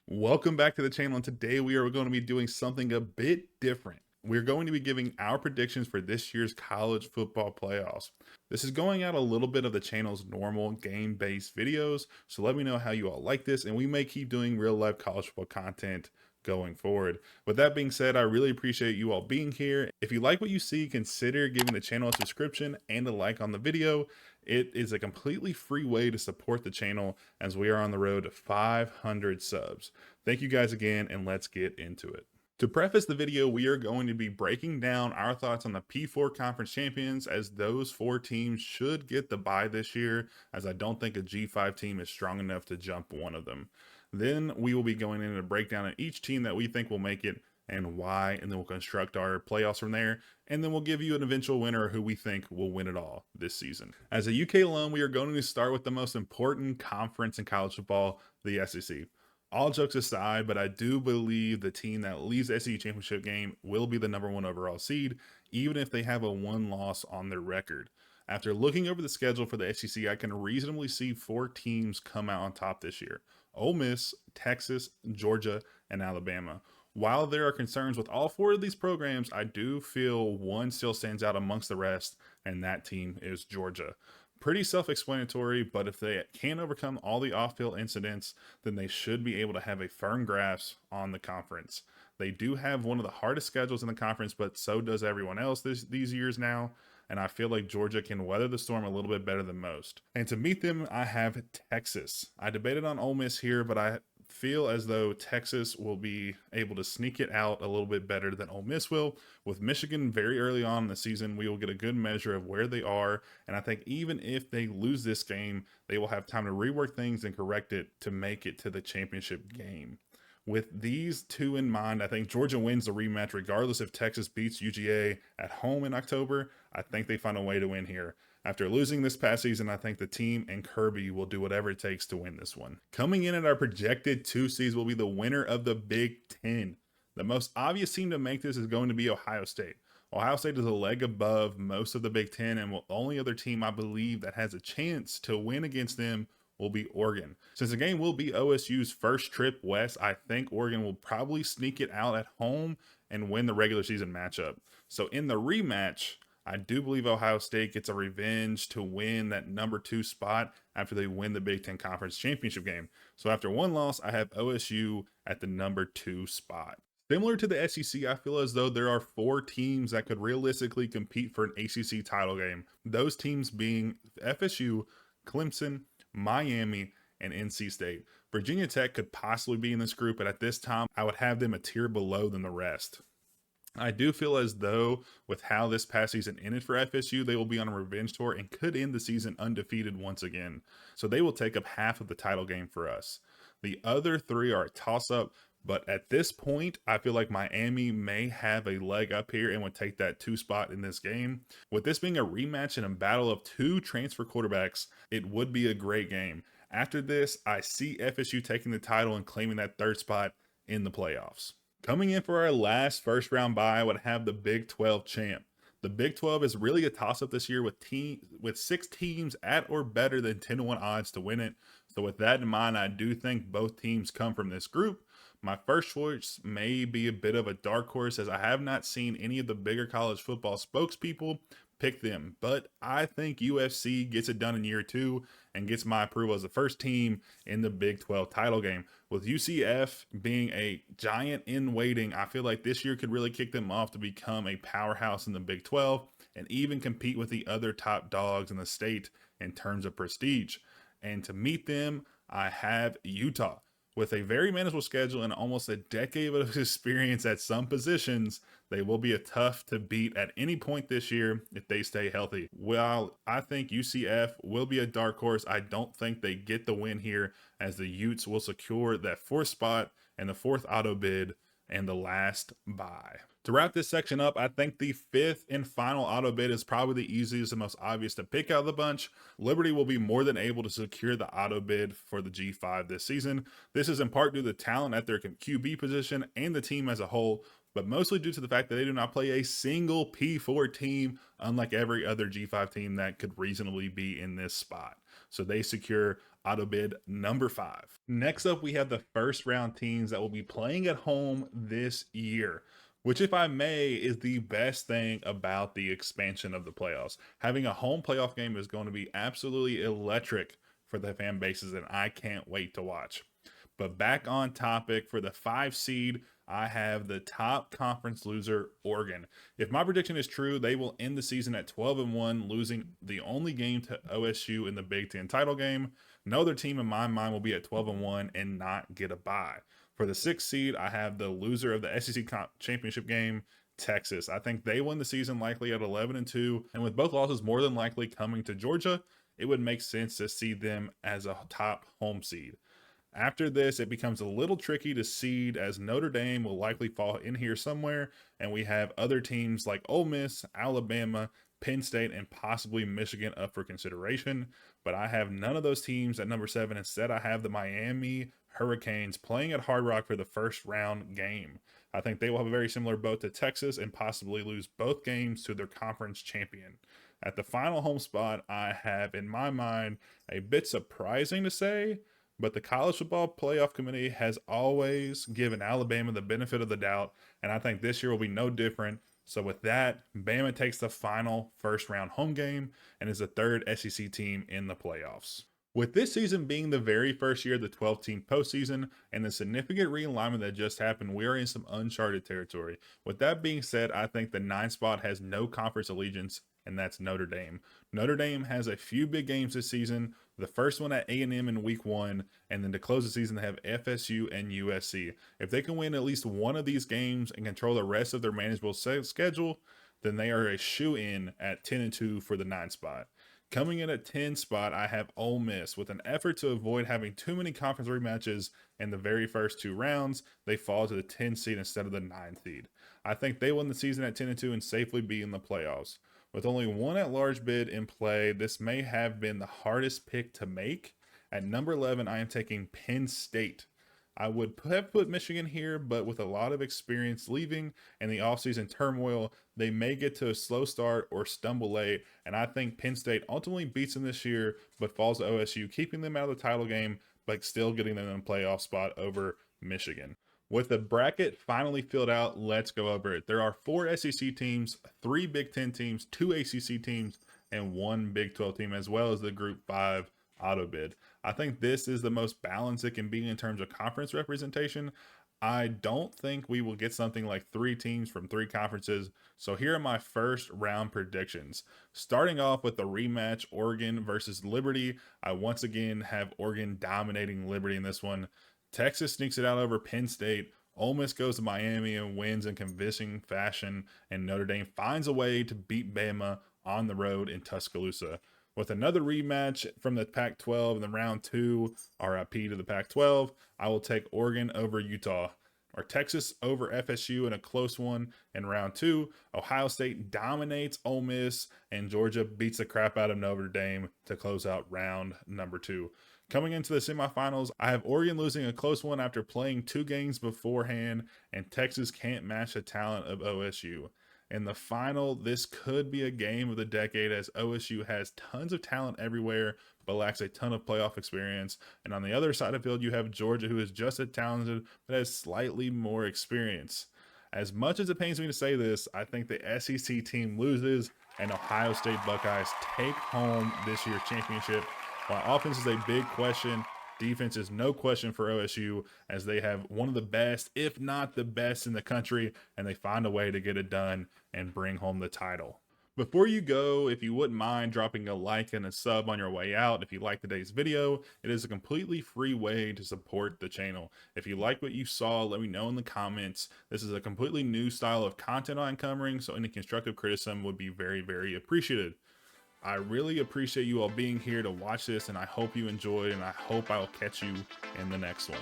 Welcome back to the channel, and today we are going to be doing something a bit different. We're going to be giving our predictions for this year's college football playoffs. This is going out a little bit of the channel's normal game-based videos, so let me know how you all like this, and we may keep doing real-life college football content going forward. With that being said, I really appreciate you all being here. If you like what you see, consider giving the channel a subscription and a like on the video. It is a completely free way to support the channel as we are on the road to 500 subs. Thank you guys again, and let's get into it. To preface the video, we are going to be breaking down our thoughts on the P4 conference champions, as those four teams should get the bye this year, as I don't think a G5 team is strong enough to jump one of them. Then we will be going into a breakdown of each team that we think will make it and why, and then we'll construct our playoffs from there, and then we'll give you an eventual winner who we think will win it all this season. As a UK alum, we are going to start with the most important conference in college football, the SEC. All jokes aside, but I do believe the team that leads the SEC championship game will be the #1 overall seed, even if they have a one loss on their record. After looking over the schedule for the SEC, I can reasonably see four teams come out on top this year: Ole Miss, Texas, Georgia, and Alabama. While there are concerns with all four of these programs, I do feel one still stands out amongst the rest, and that team is Georgia. Pretty self-explanatory, but if they can overcome all the off-field incidents, then they should be able to have a firm grasp on the conference. They do have one of the hardest schedules in the conference, but so does everyone else these years now, and I feel like Georgia can weather the storm a little bit better than most. And to meet them, I have Texas. I debated on Ole Miss here, but I feel as though Texas will be able to sneak it out a little bit better than Ole Miss will. With Michigan very early on in the season, we will get a good measure of where they are, and I think even if they lose this game, they will have time to rework things and correct it to make it to the championship game. With these two in mind, I think Georgia wins the rematch regardless if Texas beats UGA at home in October. I think they find a way to win here. After losing this past season, I think the team and Kirby will do whatever it takes to win this one. Coming in at our projected 2 seeds will be the winner of the Big Ten. The most obvious team to make this is going to be Ohio State. Ohio State is a leg above most of the Big Ten, and the only other team I believe that has a chance to win against them will be Oregon. Since the game will be OSU's first trip west, I think Oregon will probably sneak it out at home and win the regular season matchup. So in the rematch, I do believe Ohio State gets a revenge to win that #2 spot after they win the Big Ten Conference Championship game. So after one loss, I have OSU at the #2 spot. Similar to the SEC, I feel as though there are four teams that could realistically compete for an ACC title game. Those teams being FSU, Clemson, Miami, and NC State. Virginia Tech could possibly be in this group, but at this time, I would have them a tier below than the rest. I do feel as though with how this past season ended for FSU, they will be on a revenge tour and could end the season undefeated once again. So they will take up half of the title game for us. The other three are a toss-up, but at this point, I feel like Miami may have a leg up here and would take that 2 spot in this game. With this being a rematch and a battle of two transfer quarterbacks, it would be a great game. After this, I see FSU taking the title and claiming that 3rd spot in the playoffs. Coming in for our last first round bye, I would have the Big 12 champ. The Big 12 is really a toss-up this year with 6 teams at or better than 10-1 odds to win it. So with that in mind, I do think both teams come from this group. My first choice may be a bit of a dark horse, as I have not seen any of the bigger college football spokespeople pick them, but I think UFC gets it done in year 2 and gets my approval as the first team in the Big 12 title game. With UCF being a giant in waiting, I feel like this year could really kick them off to become a powerhouse in the Big 12 and even compete with the other top dogs in the state in terms of prestige. And to meet them, I have Utah. With a very manageable schedule and almost a decade of experience at some positions, they will be a tough to beat at any point this year if they stay healthy. While I think UCF will be a dark horse, I don't think they get the win here, as the Utes will secure that 4th spot and the 4th auto bid and the last bye. To wrap this section up, I think the 5th and final auto bid is probably the easiest and most obvious to pick out of the bunch. Liberty will be more than able to secure the auto bid for the G5 this season. This is in part due to the talent at their QB position and the team as a whole, but mostly due to the fact that they do not play a single P4 team, unlike every other G5 team that could reasonably be in this spot. so they secure auto bid number 5. Next up, we have the first round teams that will be playing at home this year, which, if I may, is the best thing about the expansion of the playoffs. Having a home playoff game is going to be absolutely electric for the fan bases, and I can't wait to watch. But back on topic, for the 5 seed, I have the top conference loser, Oregon. If my prediction is true, they will end the season at 12-1, losing the only game to OSU in the Big Ten title game. No other team in my mind will be at 12-1 and not get a bye. For the 6th seed, I have the loser of the SEC championship game, Texas. I think they win the season likely at 11-2, and with both losses more than likely coming to Georgia, it would make sense to see them as a top home seed. After this, it becomes a little tricky to seed, as Notre Dame will likely fall in here somewhere, and we have other teams like Ole Miss, Alabama, Penn State, and possibly Michigan up for consideration. But I have none of those teams at number 7. Instead, I have the Miami Hurricanes playing at Hard Rock for the first round game. I think they will have a very similar boat to Texas and possibly lose both games to their conference champion. At the final home spot, I have, in my mind, a bit surprising to say, but the College Football Playoff Committee has always given Alabama the benefit of the doubt, and I think this year will be no different. So with that, Bama takes the final first round home game and is the 3rd SEC team in the playoffs. With this season being the very first year of the 12-team postseason and the significant realignment that just happened, we are in some uncharted territory. With that being said, I think the 9th spot has no conference allegiance, and that's Notre Dame. Notre Dame has a few big games this season. The first one at A&M in week 1, and then to close the season, they have FSU and USC. If they can win at least one of these games and control the rest of their manageable schedule, then they are a shoe-in at 10-2 for the 9th spot. Coming in at 10 spot, I have Ole Miss. With an effort to avoid having too many conference rematches in the very first 2 rounds, they fall to the 10 seed instead of the 9 seed. I think they win the season at 10-2 and safely be in the playoffs. With only one at-large bid in play, this may have been the hardest pick to make. At number 11, I am taking Penn State. I would have put Michigan here, but with a lot of experience leaving and the offseason turmoil, they may get to a slow start or stumble late, and I think Penn State ultimately beats them this year, but falls to OSU, keeping them out of the title game, but still getting them in a playoff spot over Michigan. With the bracket finally filled out, let's go over it. There are 4 SEC teams, 3 Big Ten teams, 2 ACC teams, and 1 Big 12 team, as well as the Group 5 auto bid. I think this is the most balanced it can be in terms of conference representation. I don't think we will get something like 3 teams from 3 conferences. So here are my first round predictions. Starting off with the rematch, Oregon versus Liberty. I once again have Oregon dominating Liberty in this one. Texas sneaks it out over Penn State. Ole Miss goes to Miami and wins in convincing fashion, and Notre Dame finds a way to beat Bama on the road in Tuscaloosa. With another rematch from the Pac-12 in the round 2, RIP to the Pac-12, I will take Oregon over Utah. Or Texas over FSU in a close one in round 2. Ohio State dominates Ole Miss, and Georgia beats the crap out of Notre Dame to close out round number 2. Coming into the semifinals, I have Oregon losing a close one after playing 2 games beforehand, and Texas can't match the talent of OSU. In the final, this could be a game of the decade, as OSU has tons of talent everywhere, but lacks a ton of playoff experience. And on the other side of the field, you have Georgia, who is just as talented, but has slightly more experience. As much as it pains me to say this, I think the SEC team loses, and Ohio State Buckeyes take home this year's championship. While offense is a big question, defense is no question for OSU, as they have one of the best, if not the best in the country, and they find a way to get it done and bring home the title. Before you go, if you wouldn't mind dropping a like and a sub on your way out if you liked today's video, it is a completely free way to support the channel. If you like what you saw, let me know in the comments. This is a completely new style of content I'm covering, so any constructive criticism would be very, very appreciated. I really appreciate you all being here to watch this, and I hope you enjoyed, and I hope I'll catch you in the next one.